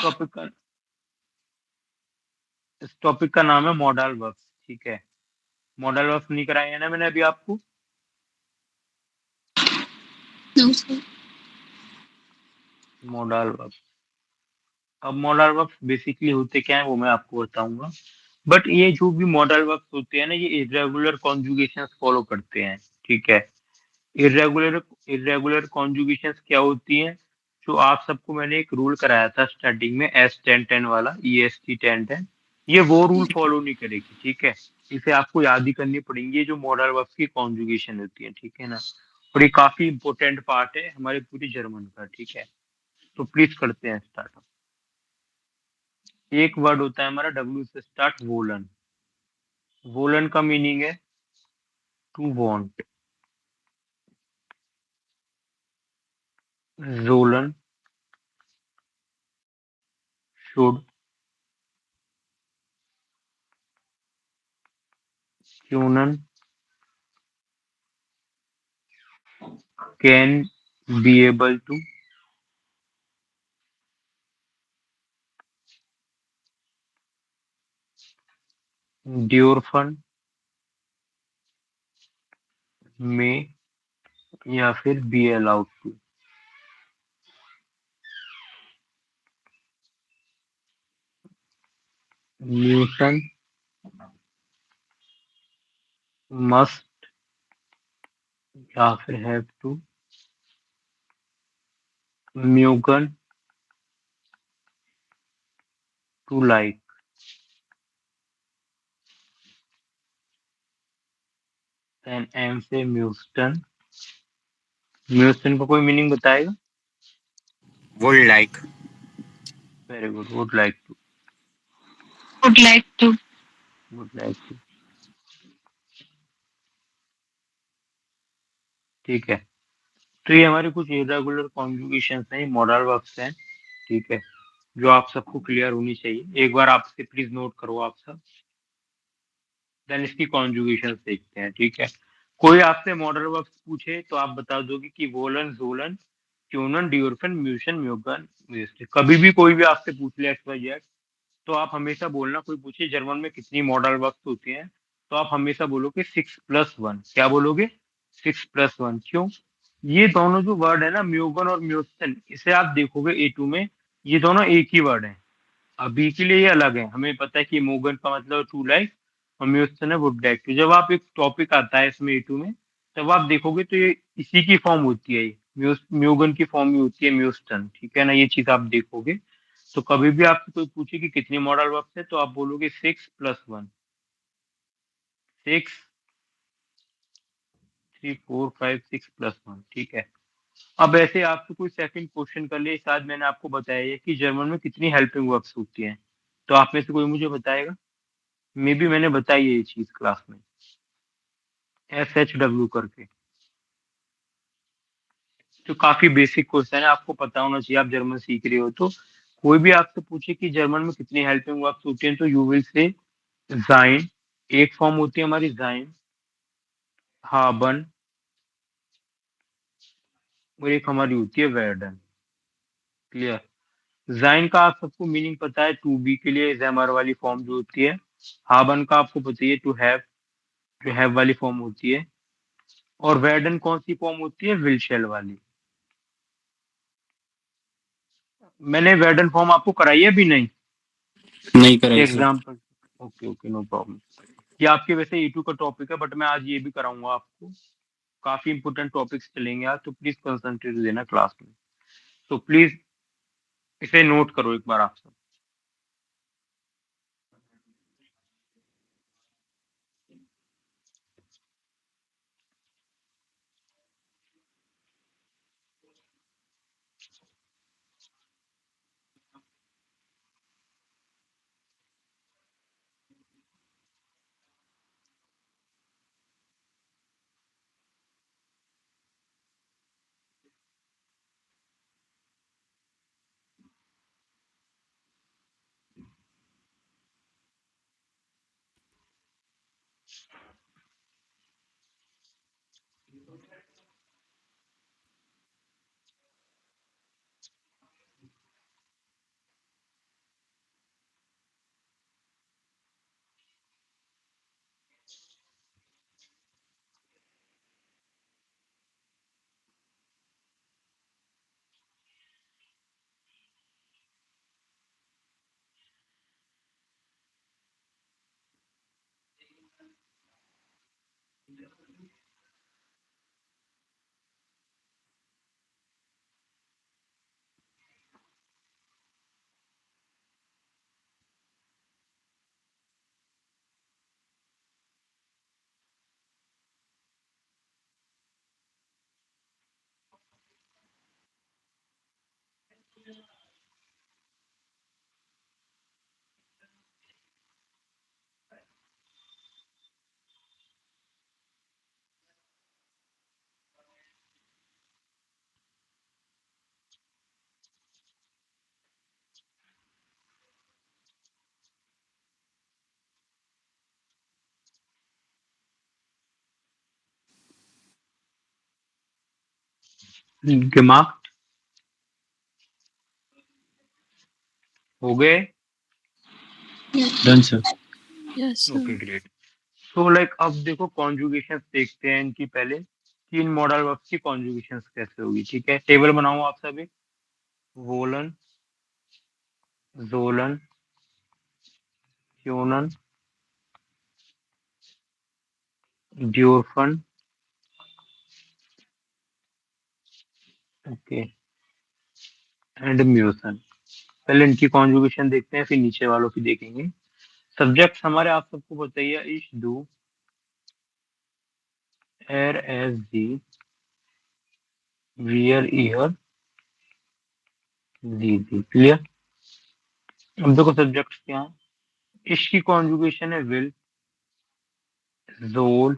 Topic का इस topic का नाम है मॉडल वर्ब्स। ठीक है, मॉडल वर्ब्स नहीं कराए हैं ना मैंने अभी आपको। No sir. मॉडल वर्ब, अब मॉडल वर्ब्स बेसिकली होते क्या है वो मैं आपको बताऊंगा। बट ये जो भी मॉडल वर्ब्स होते हैं ना, ये इरेगुलर कॉन्जुगेशन फॉलो करते हैं। ठीक है, इरेगुलर इरेगुलर कॉन्जुगेशन क्या होती हैं? जो आप सबको मैंने एक रूल कराया था स्टार्टिंग में, S10-10 वाला, EST 10-10, ये वो रूल फॉलो नहीं करेगी। ठीक है, इसे आपको याद ही करनी पड़ेंगी, ये जो मॉडल वर्ब्स की कॉन्जुगेशन होती है। ठीक है ना, और ये काफी इंपॉर्टेंट पार्ट है हमारे पूरी जर्मन का। ठीक है, तो प्लीज करते हैं स्टार्ट। एक वर्ड होता है हमारा W से स्टार्ट, वोलन। वोलन का मीनिंग है टू वांट। जोलन, शुड, क्यूनन, कैन, बी एबल टू, ड्योरफन, में, या फिर बी अलाउड टू। न्यूटन, मस्ट, या फिर हैव टू, म्यूगन, टू लाइक, एंड एम से म्यूस्टन। म्यूस्टन का कोई मीनिंग बताएगा? Would like. Very good, would like to. Would like to. Would like to, ठीक है। तो ये हमारे कुछ इरेगुलर कॉन्जुगेशन हैं, मॉडल वर्ब्स हैं। ठीक है, जो आप सबको क्लियर होनी चाहिए। एक बार आपसे प्लीज नोट करो आप सब, देन इसकी कॉन्जुगेशन देखते हैं। ठीक है, कोई आपसे मॉडल वर्ब्स पूछे तो आप बता दोगे कि वोलन, जोलन, क्यूनन, ड्यूरफन, म्यूशन, म्यूगन, म्यूस्ट। कभी भी कोई भी आपसे पूछ ले XYZ, तो आप हमेशा बोलना, कोई पूछे जर्मन में कितनी मॉडल वर्ब्स होती हैं, तो आप हमेशा बोलोगे 6+1। क्या बोलोगे? 6+1। क्यों? ये दोनों जो वर्ड है ना, म्यूगन और म्यूस्टन, इसे आप देखोगे A2 में, ये दोनों एक ही वर्ड है। अभी के लिए ये अलग है, हमें पता है कि मोगन का मतलब टू लाइक, और म्यूस्टन है वुड लाइक टू। जब आप एक टॉपिक आता है इसमें A2 में, तब आप देखोगे तो ये इसी की फॉर्म होती है, ये म्यूगन की फॉर्म में होती है म्यूस्टन। ठीक है ना, ये चीज आप देखोगे। तो कभी भी आपसे कोई पूछे कि कितनी मॉडल वर्ब्स है, तो आप बोलोगे 6+1। 6, 3, 4, 5, 6+1। ठीक है, अब ऐसे आपसे कोई सेकंड क्वेश्चन कर ले, शायद मैंने आपको बताया है कि जर्मन में कितनी हेल्पिंग वर्ब्स होती हैं, तो आप में से कोई मुझे बताएगा? मे बी मैंने बताई है ये चीज क्लास में, SHW करके। तो काफी बेसिक क्वेश्चन है, आपको पता होना चाहिए, आप जर्मन सीख रहे हो तो। कोई भी आपसे पूछे कि जर्मन में कितनी हेल्पिंग वर्ब्स होती हैं, तो यू विल से जाइन, एक फॉर्म होती है हमारी जाइन, हाबन, और एक हमारी होती है वेर्डन। क्लियर? जाइन का आप सबको मीनिंग पता है, टू बी के लिए जैमर वाली फॉर्म जो होती है। हाबन का आपको पता है, टू हैव, जो हैव वाली फॉर्म होती है। और वेर्डन कौन सी फॉर्म होती है? विल शेल वाली। मैंने वेर्डन फॉर्म आपको कराई है भी नहीं? नहीं कराई sir. Example, okay okay, no problem. ये आपके वैसे E2 का टॉपिक है, बट मैं आज ये भी कराऊंगा आपको। काफी इंपोर्टेंट टॉपिक्स चलेंगे आज, तो प्लीज कंसंट्रेट देना क्लास में। तो प्लीज इसे नोट करो एक बार आप सब। दिमाग हो गए? Yes. Done sir. Yes, sir. Okay great. So like अब देखो कॉन्जुगेशन देखते हैं इनकी। पहले तीन मॉडल वर्ब्स की कॉन्जुगेशन कैसे होगी, ठीक है। टेबल बनाओ आप सभी। वोलन, जोलन, क्योनन, ड्योरफन, ओके, एंड म्यूसन। पहले इनकी कॉन्जुगेशन देखते हैं, फिर नीचे वालों की देखेंगे। सब्जेक्ट हमारे आप सबको पता ही है, इश, डू, एर, एस, दी, वियर, ईयर, दी। क्लियर? अब देखो सब्जेक्ट क्या है। इश की कॉन्जुगेशन है विल, जोल,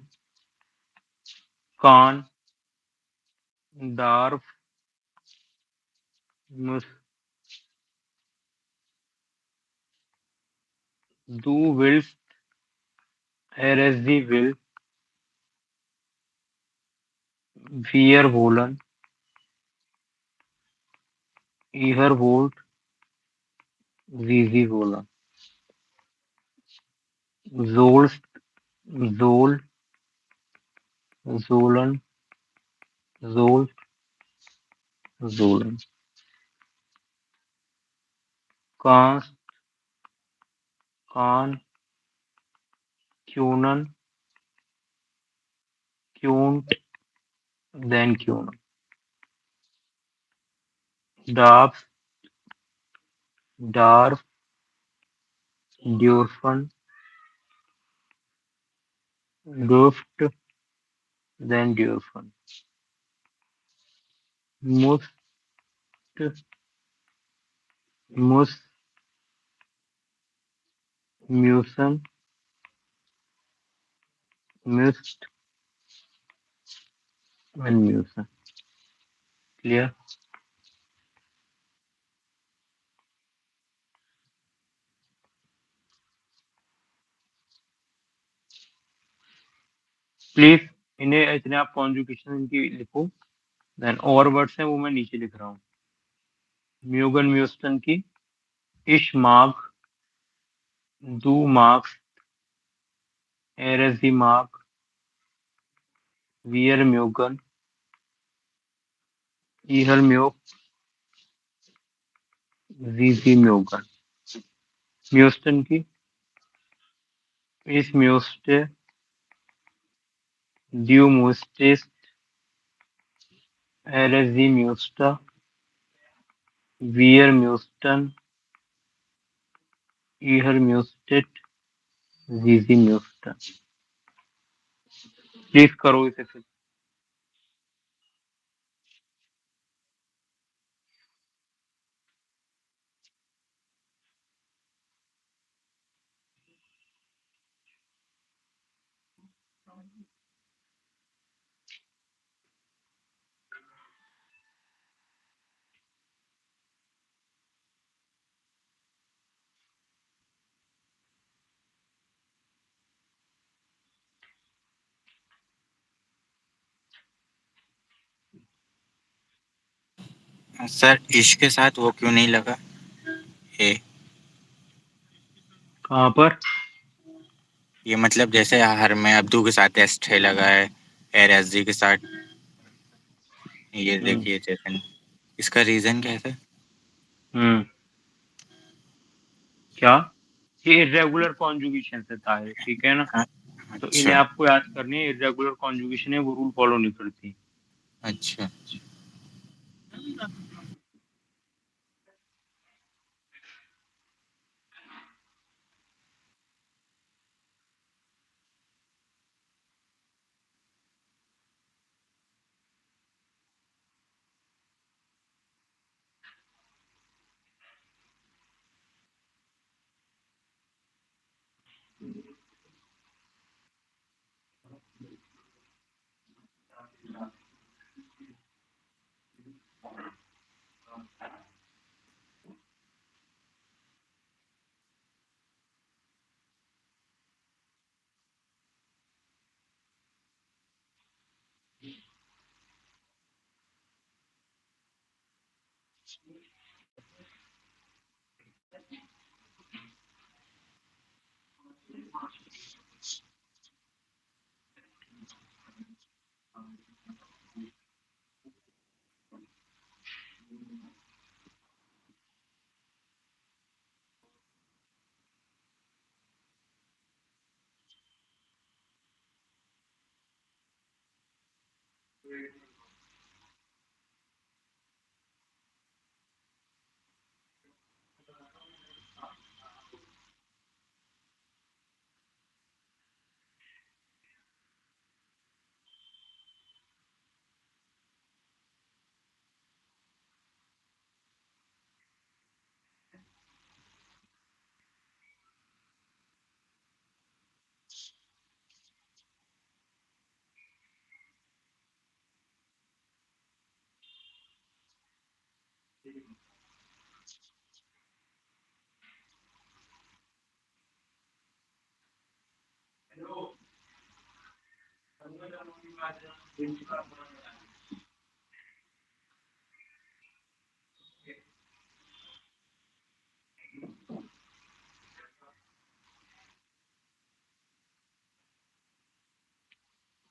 कान, दार्फ, मुस, डू, विल्स, एरएसडी, विल, वियर, वोलन, ईहर, वोल्ट, जीजी, वोलन, जोल, जोल, जोलन, जोल, जोलन, कान, कान, क्यूनन, क्यूंट, देन क्यूनन, डार्फ, डार्फ, ड्योरफन, डुफ्ट, देन ड्योरफन, मुस्ट, मुस, म्यूसन, मिस्ट, एंड म्यूसन। क्लियर? प्लीज इन्हें इतने आप कॉन्जुगेशन इनकी लिखो। देन और वर्ड्स हैं वो मैं नीचे लिख रहा हूँ। म्यूगन, म्यूस्टन की इश, मार्क, डू, मार्क्स, एरस, मार्क, वियर, म्यूगन, ईहर, म्यूक, जीजी, म्यूगन। म्यूस्टन की इस, म्यूस्टे, ड्यू, म्यूस्टिस, एरस, म्यूस्टा, वियर, म्यूस्टन, ईहर, म्यूस्टेट, जीजी, म्यूस्टन। प्लीज करो इसे फिर। सर इश्क के साथ वो क्यों नहीं लगा? ए, कहाँ पर? ये मतलब जैसे हर में अब्दू के साथ एस्ट है लगा है, एर एस जी के साथ ये देखिए जैसे। इसका रीजन क्या है सर? हम्म क्या? ये इरेगुलर कॉन्जुगेशन से था, ठीक है ना। हाँ, तो इन्हें आपको याद करनी है। इर्रेगुलर कॉन्जुगेशन है वो रूल फॉलो नहीं करती। अच्छा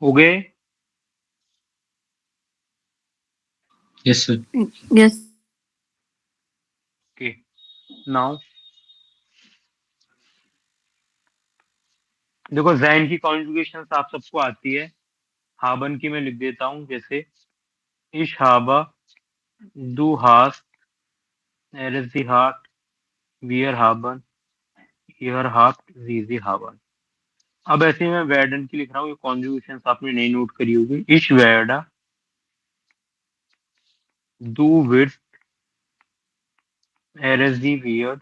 हो गए? Yes, sir. Yes. Okay, now देखो जैन की कॉन्जुगेशन आप सबको आती है। हाबन की मैं लिख देता हूँ, जैसे इश हाबा, du hast, er ist sie hat, wir haben, ihr habt, sie haben। अब ऐसे ही मैं वेडन की लिख रहा हूँ। ये कॉन्जुगेशन आपने नहीं नोट करी होगी। इश वेडा, du wirst, er ist sie wird,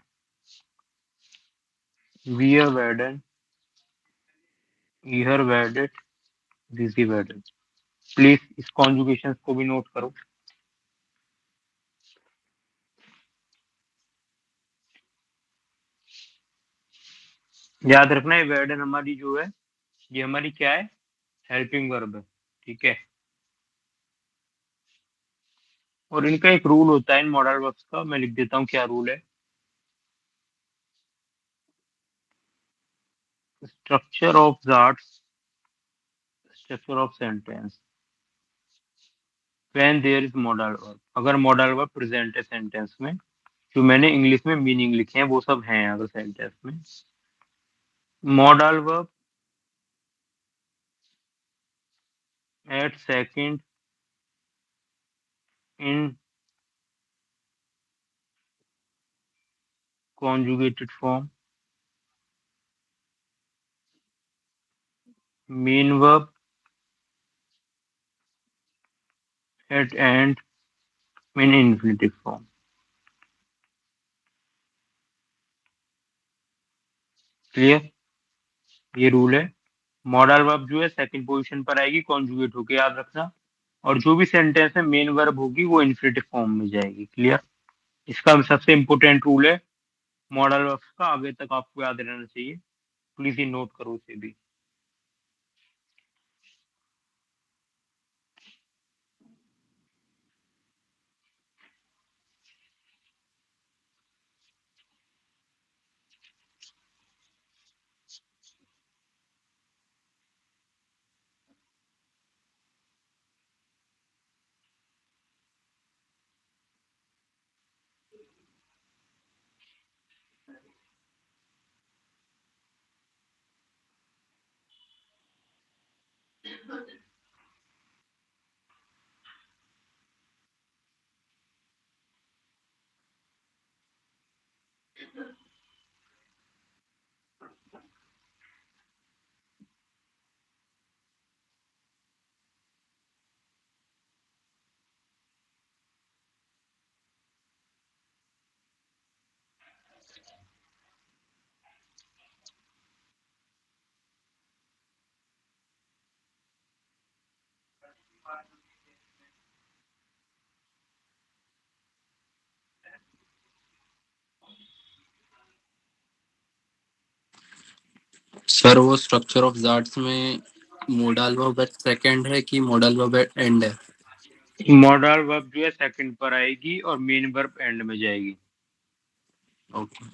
wir werden, ihr werdet, sie werden। Please इस कॉन्जुगेशन को भी नोट करो। याद रखना है वेडन हमारी जो है, ये हमारी क्या है, हेल्पिंग वर्ब है, ठीक है। और इनका एक रूल होता है इन मॉडल वर्ब्स का, मैं लिख देता हूँ क्या रूल है। स्ट्रक्चर ऑफ जाट्स, structure of sentence, when there is modal verb, अगर मॉडल वर्ब प्रेजेंट है सेंटेंस में, जो मैंने इंग्लिश में मीनिंग लिखे हैं वो सब हैं अगर सेंटेंस में। Modal verb at second in conjugated form, main verb at end in infinitive form। Clear? ये रूल है। मॉडल वर्ब जो है सेकंड पोजीशन पर आएगी कॉन्जुगेट होके, याद रखना। और जो भी सेंटेंस में मेन वर्ब होगी वो इन्फिनेटिव फॉर्म में जाएगी। क्लियर? इसका सबसे इंपॉर्टेंट रूल है मॉडल वर्ब का, आगे तक आपको याद रहना चाहिए। प्लीज ये नोट करो इसे भी। सर वो स्ट्रक्चर ऑफ जाट्स में मोडल वर्ब सेकंड है कि मोडल वर्ब एंड है? मॉडल वर्ब जो है सेकंड पर आएगी और मेन वर्ब एंड में जाएगी। ओके।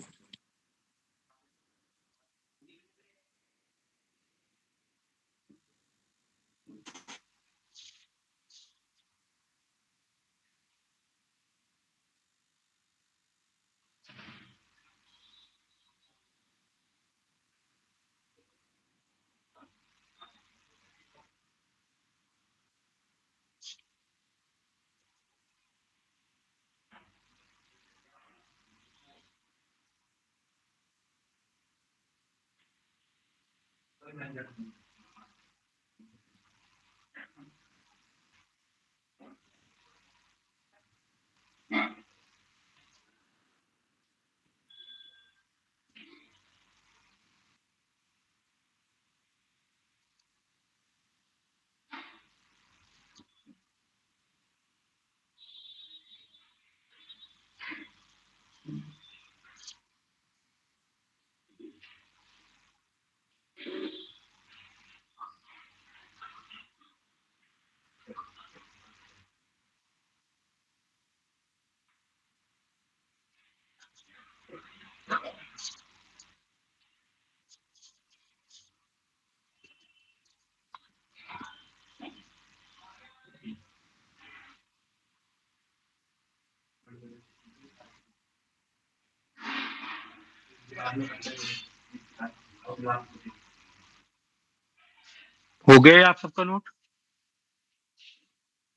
हो गए आप सबका नोट?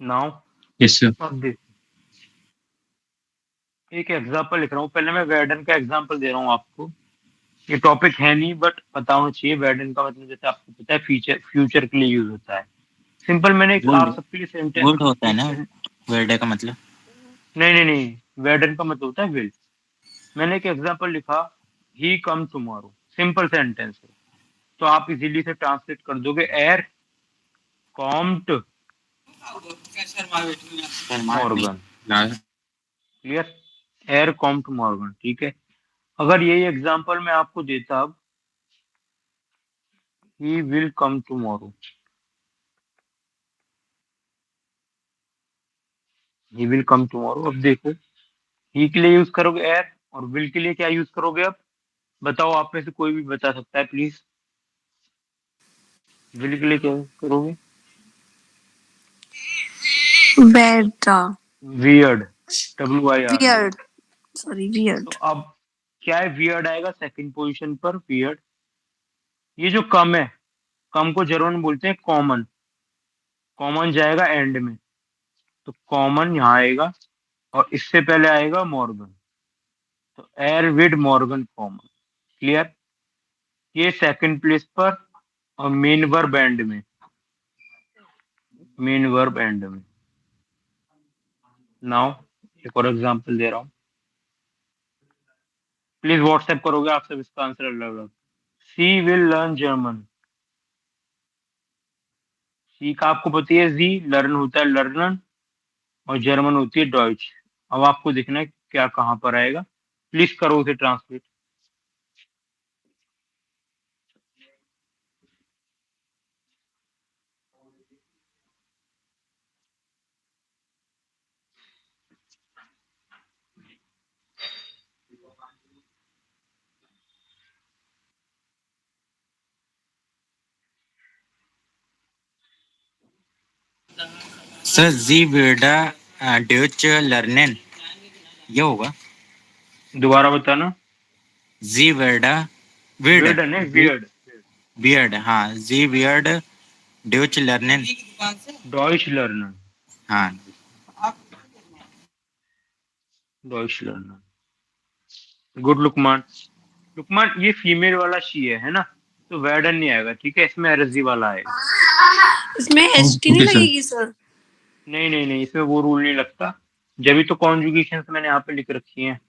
Now yes sir. अब देखो, एक एग्जांपल लिख रहा हूँ। पहले मैं वेर्डन का एग्जांपल दे रहा हूँ आपको। ये टॉपिक है नहीं बट पता होना चाहिए। वेर्डन का मतलब जैसे आपको पता है फ्यूचर के लिए यूज होता है। सिंपल मैंने एक वुड आप सबके लिए सेंटेंस वुड होता है एक ना वर्ड का मतलब? नहीं, वेर्डन का मतलब होता है विल। मैंने एक एग्जांपल लिखा, ही कम टुमारो, सिंपल सेंटेंस है, तो आप इजीली से ट्रांसलेट कर दोगे, air Comte Morgan. Clear? Air Comte Morgan, ठीक है। अगर यही एग्जांपल मैं आपको देता, अब he will come tomorrow, he will come tomorrow. अब देखो, ही के लिए यूज करोगे एयर और विल के लिए क्या यूज करोगे? अब बताओ, आप में से कोई भी बता सकता है प्लीज। विल के लिए क्या यूज करोगे? Beta. Weird, WIRD। Weird. Sorry, weird. तो अब क्या है? वियर्ड आएगा सेकंड पोजीशन पर, वियर्ड। ये जो कम है, कम को जर्मन बोलते हैं कॉमन। कॉमन जाएगा एंड में, तो कॉमन यहाँ आएगा और इससे पहले आएगा मॉर्गन, तो air with Morgan common. Clear? ये सेकंड प्लेस पर और मेन वर्ब एंड में, मेन वर्ब एंड में। नाउ एक और एग्जांपल दे रहा हूँ, प्लीज व्हाट्सएप करोगे आप सब इसका आंसर अलग अलग। सी विल लर्न जर्मन। सी का आपको पता है, जी लर्न होता है लर्नन और जर्मन होती है डॉइच। अब आपको देखना है क्या कहाँ पर आएगा, प्लीज करो उसे ट्रांसलेट। सर जी वर्डा डच लर्नेन, ये होगा? दोबारा बताना। जी वर्डा विड वियर्ड है, वियर्ड। बियर्ड, हाँ जी बियर्ड ड्यूच लर्निंग। डॉइच लर्नर, हाँ डॉइच लर्नर। गुड लुकमान। लुकमान ये फीमेल वाला शी है ना, तो वेडन नहीं आएगा, ठीक है, इसमें एरजी वाला आएगा। इसमें एसटी नहीं Okay, sir. लगेगी सर? नहीं नहीं नहीं, इसमें वो रूल नहीं लगता, जब भी तो कॉन्जुगेशन मैंने यहाँ पे लिख रखी हैं,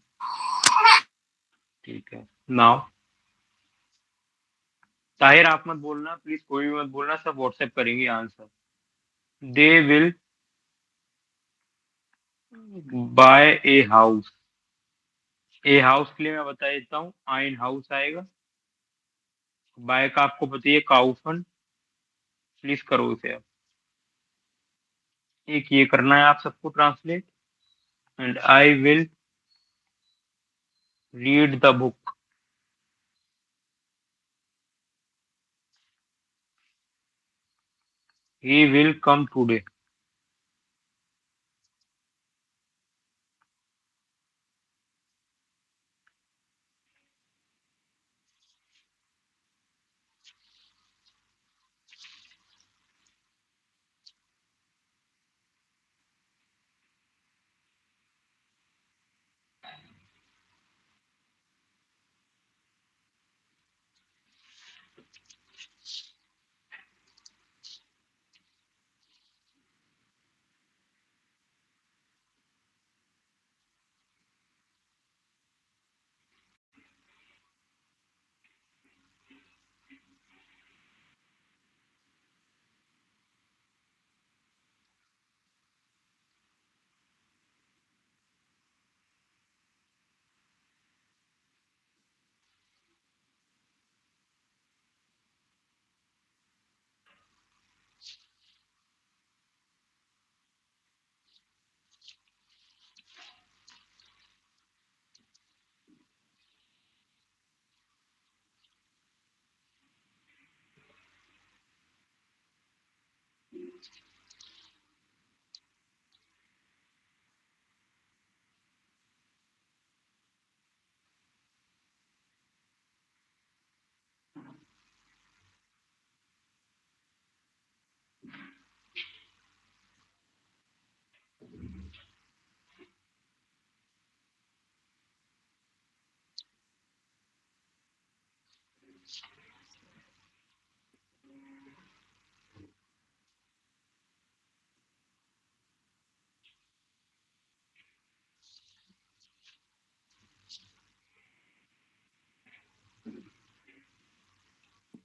ठीक है। नाउ ताहिर आप मत बोलना प्लीज, कोई भी मत बोलना, सब व्हाट्सएप करेंगे answer. They will buy a house. A house के लिए मैं बता देता हूँ, आइन हाउस आएगा। बाय का आपको बताइए काउफन, प्लीज करो इसे आप। एक ये करना है आप सबको translate, and I will read the book. He will come today.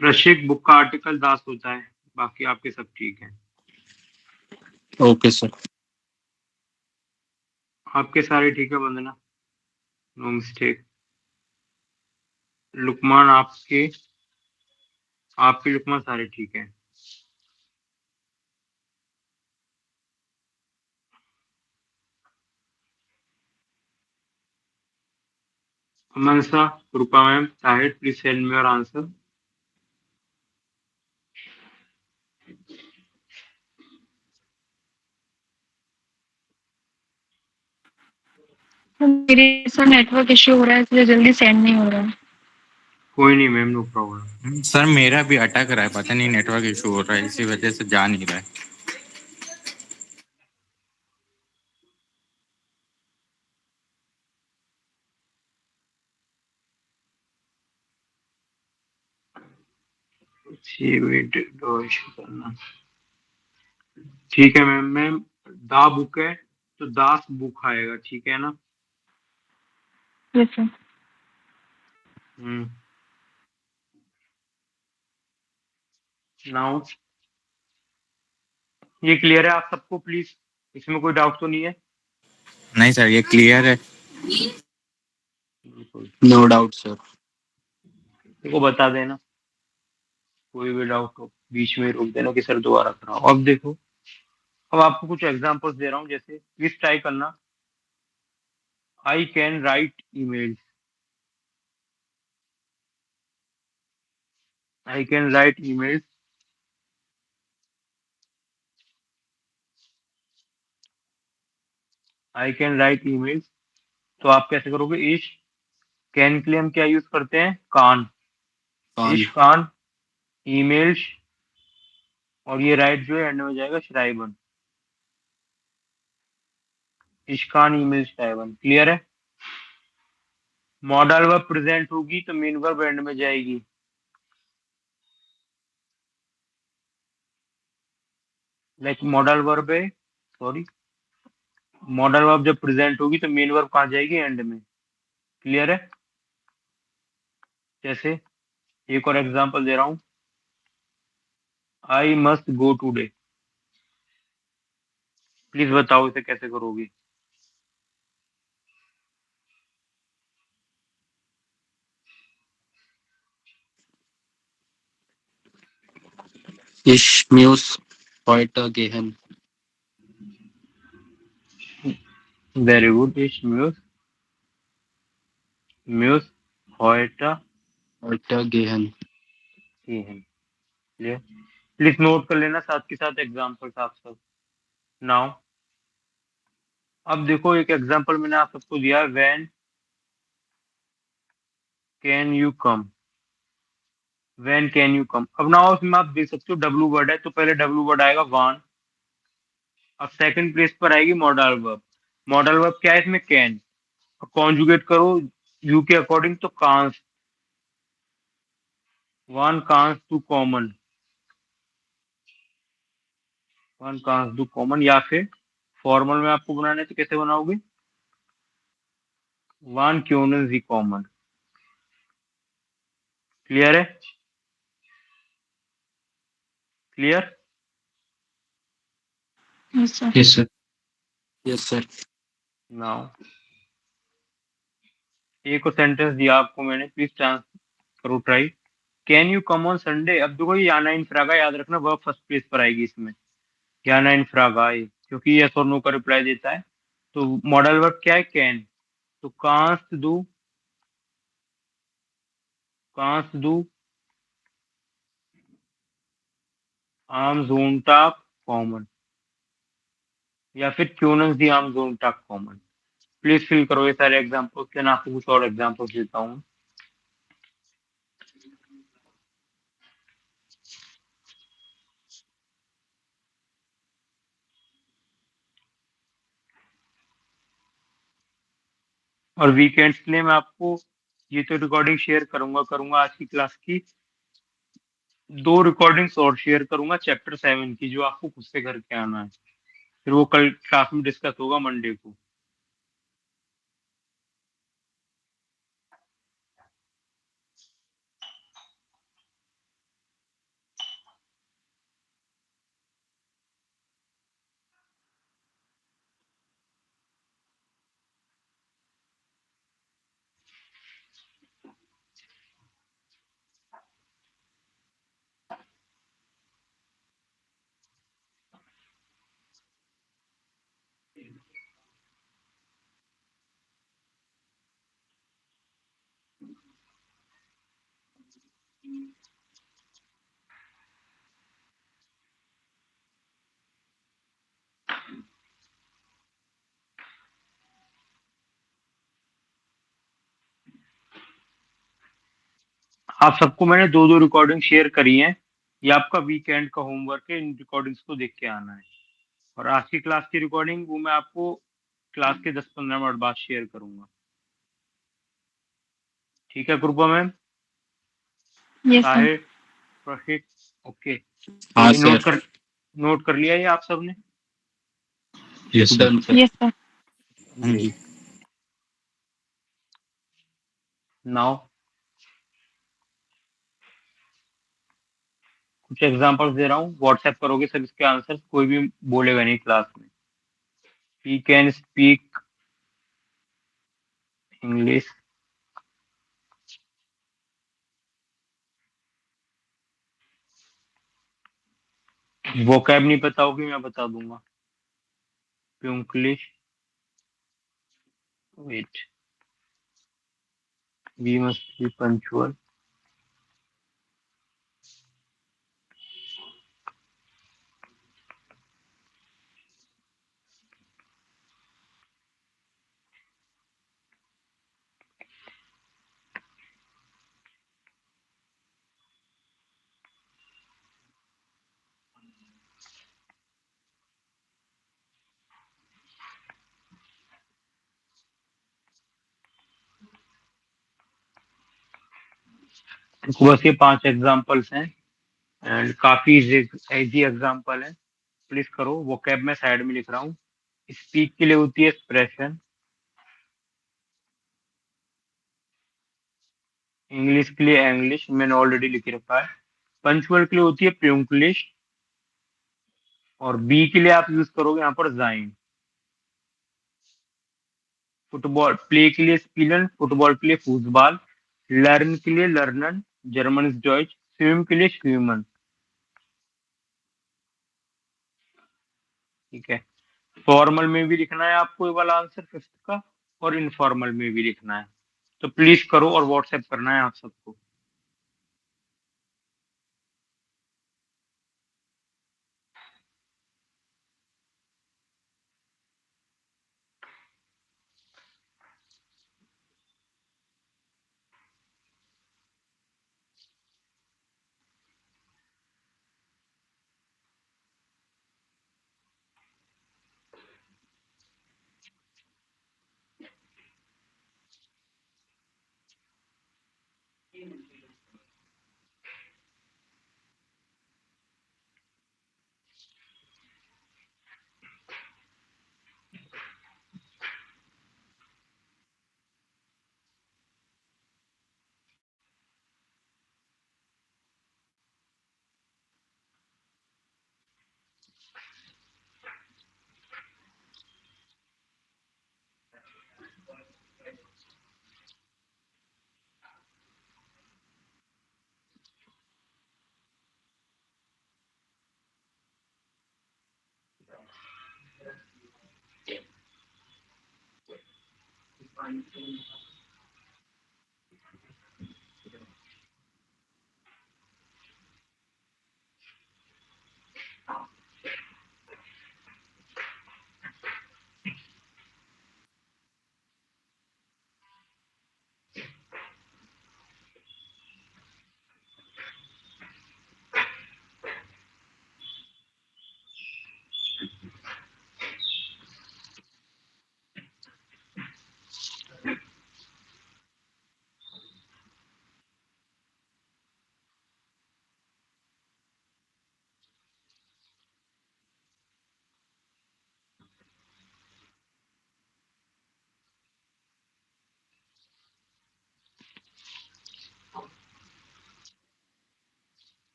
Prashik book का आर्टिकल दास होता है, बाकी आपके सब ठीक है। Okay sir. आपके सारे ठीक है वंदना, नो मिस्टेक। लुकमान आपके आपके लुकमान सारे ठीक है। Mansa, Rupa ma'am, Tahir, please send me your answer. मेरे साथ नेटवर्क इश्यू हो रहा है इसलिए जल्दी सेंड नहीं हो रहा है। कोई नहीं मैम, नो प्रॉब्लम। सर मेरा भी अटक रहा है, पता नहीं नेटवर्क इशू हो रहा है, इसी वजह से जा नहीं रहा है। करना, ठीक है मैम। मैम दा बुक है तो दास बुक आएगा, ठीक है ना। Yes sir. नाउ ये क्लियर है आप सबको प्लीज, इसमें कोई डाउट तो नहीं है? नहीं सर ये क्लियर है। No doubt sir. देखो बता देना, कोई भी डाउट हो बीच में रोक देना कि सर दोबारा कराओ। अब देखो, अब आपको कुछ एग्जांपल्स दे रहा हूँ, जैसे प्लीज ट्राई करना। I can write email, I can write email, I can write email. तो आप कैसे करोगे? इश कैन के लिए हम क्या यूज करते हैं? कान। कान। इश कान ईमेल्स, और ये राइट जो है एंड में जाएगा श्राइबन, इश्कान ईमेल श्राइबन। क्लियर है? मॉडल वर्ब प्रेजेंट होगी तो मेन वर्ब एंड में जाएगी। लाइक मॉडल वर्ब है, सॉरी, मॉडल वर्ब जब प्रेजेंट होगी तो मेन वर्ब कहाँ जाएगी? एंड में। क्लियर है? जैसे एक और एग्जांपल दे रहा हूँ, I must go today. Please बताओ इसे कैसे करोगे? Ich muss heute gehen. Very good. इस म्यूस heute Heute gehen. Clear? Please note कर लेना साथ के साथ एग्जाम्पल्स आप सब। नाउ अब देखो, एक एग्जांपल मैंने आप सबको दिया, when can you come, when can you come. अब नाउ इसमें आप देख सकते हो डब्लू वर्ड है, तो पहले डब्लू वर्ड आएगा वान, अब सेकंड प्लेस पर आएगी मॉडल वर्ब। मॉडल वर्ब क्या है इसमें? कैन। कॉन्जुगेट करो यू के अकॉर्डिंग तो कांस, वन कांस टू कॉमन, वन कांस टू कॉमन, या फिर फॉर्मल में आपको बनाना है तो कैसे बनाओगे? वन क्योन जी कॉमन। क्लियर है? Clear? Yes, sir. Yes, sir. Yes, sir. Now एक और सेंटेंस दिया आपको मैंने, प्लीज ट्रांस करो try. Can you come on Sunday. अब देखो ये याना इंफ्रागा, याद रखना वर्ब फर्स्ट प्लेस पर आएगी इसमें, याना इंफ्रागा है, क्योंकि यस और नो का रिप्लाई देता है। तो मॉडल वर्ब क्या है? कैन। तो कांस दू आम जोनटा कॉमन, या फिर क्योंस दी आम जोनटा कॉमन। प्लीज फिल करो ये सारे एग्जाम्पल्स, देन आपको कुछ और एग्जाम्पल्स देता हूँ। और वीकेंड्स के लिए मैं आपको ये तो रिकॉर्डिंग शेयर करूंगा आज की क्लास की, 2 रिकॉर्डिंग्स और शेयर करूंगा चैप्टर 7 की, जो आपको खुद से करके आना है। फिर वो कल क्लास में डिस्कस होगा मंडे को। आप सबको मैंने 2 रिकॉर्डिंग शेयर करी हैं, ये आपका वीकेंड का होमवर्क है, इन रिकॉर्डिंग्स को देख के आना है। और आज की क्लास की रिकॉर्डिंग वो मैं आपको क्लास के 10-15 मिनट बाद शेयर करूंगा। ठीक है कृपा ma'am? Yes, sir. Sahir, Prashik, okay. तो हाँ ये सर। नोट कर लिया ये आप सबने? Yes, sir. Done sir. Yes, sir. हाँ जी। नाउ कुछ एग्जांपल्स दे रहा हूँ, व्हाट्सएप करोगे सब इसके आंसर, कोई भी बोलेगा नहीं क्लास में। He can speak English, vocab नहीं पता होगी मैं बता दूंगा। English, wait, we must be punctual, बस ये 5 एग्जांपल्स हैं एंड काफी इजी एग्जांपल है, प्लीज करो। वो कैब मैं साइड में लिख रहा हूँ। स्पीक के लिए होती है एक्सप्रेशन, इंग्लिश के लिए इंग्लिश, मैंने ऑलरेडी लिख रखा है। पंचुअल के लिए होती है प्यूंक्लिश, और बी के लिए आप यूज करोगे यहाँ पर जाइन। फुटबॉल प्ले के लिए स्पिलन, फुटबॉल के लिए फुटबॉल, लर्न के लिए लर्नन, जर्मन इज डॉइच, स्विम के लिए स्विमन। ठीक है, फॉर्मल में भी लिखना है आपको ये वाला आंसर फिफ्थ का, और इनफॉर्मल में भी लिखना है। तो प्लीज करो और व्हाट्सएप करना है आप सबको।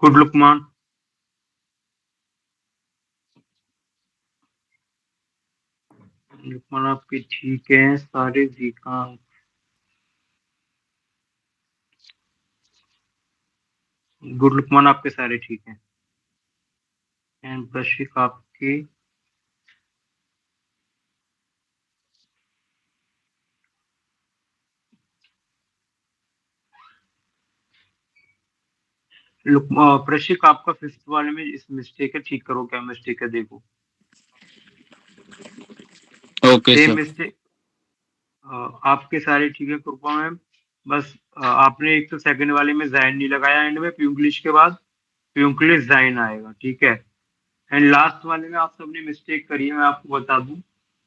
गुड लुकमान। लुकमान आपके ठीक है सारे जी का। गुड लुकमान आपके सारे ठीक हैं। एंड प्रशिक आपके प्रशिक आपका फिफ्थ वाले में इस मिस्टेक है, ठीक करो क्या मिस्टेक है देखो। Okay same sir. मिस्टेक आपके सारे ठीक है कृपा मैम। बस आपने एक तो सेकंड वाले में जाइन नहीं लगाया, एंड में प्यूंक्लिश के बाद प्यूंक्लिश जाइन आएगा, ठीक है। एंड लास्ट वाले में आप सबने मिस्टेक करी है, मैं आपको बता दूं।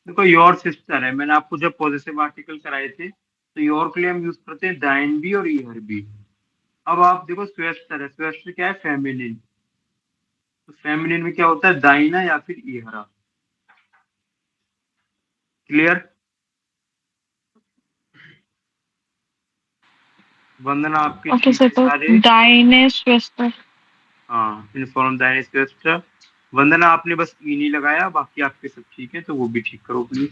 देखो योर सिस्टर है, मैंने आपको जब पॉजिटिव आर्टिकल कराए थे तो योर के लिए हम यूज करते हैं दाइन बी और ईयर बी। अब आप देखो स्वेस्टर है, स्वेस्टर क्या है, फेमिनिन। तो फेमिनिन में क्या होता है, दाइना या फिर इहरा। क्लियर? वंदना आपके ओके ठीक सर, है तो सारे? डाइनेस वेस्टर। हाँ, इनफॉर्म डायनेस्ट। वंदना आपने बस ई नहीं लगाया, बाकी आपके सब ठीक है, तो वो भी ठीक करो प्लीज।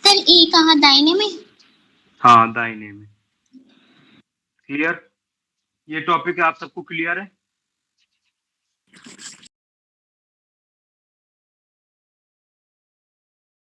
सर ई कहाँ, दाहिने में? हाँ, दाहिने में। क्लियर? ये टॉपिक आप सबको क्लियर है?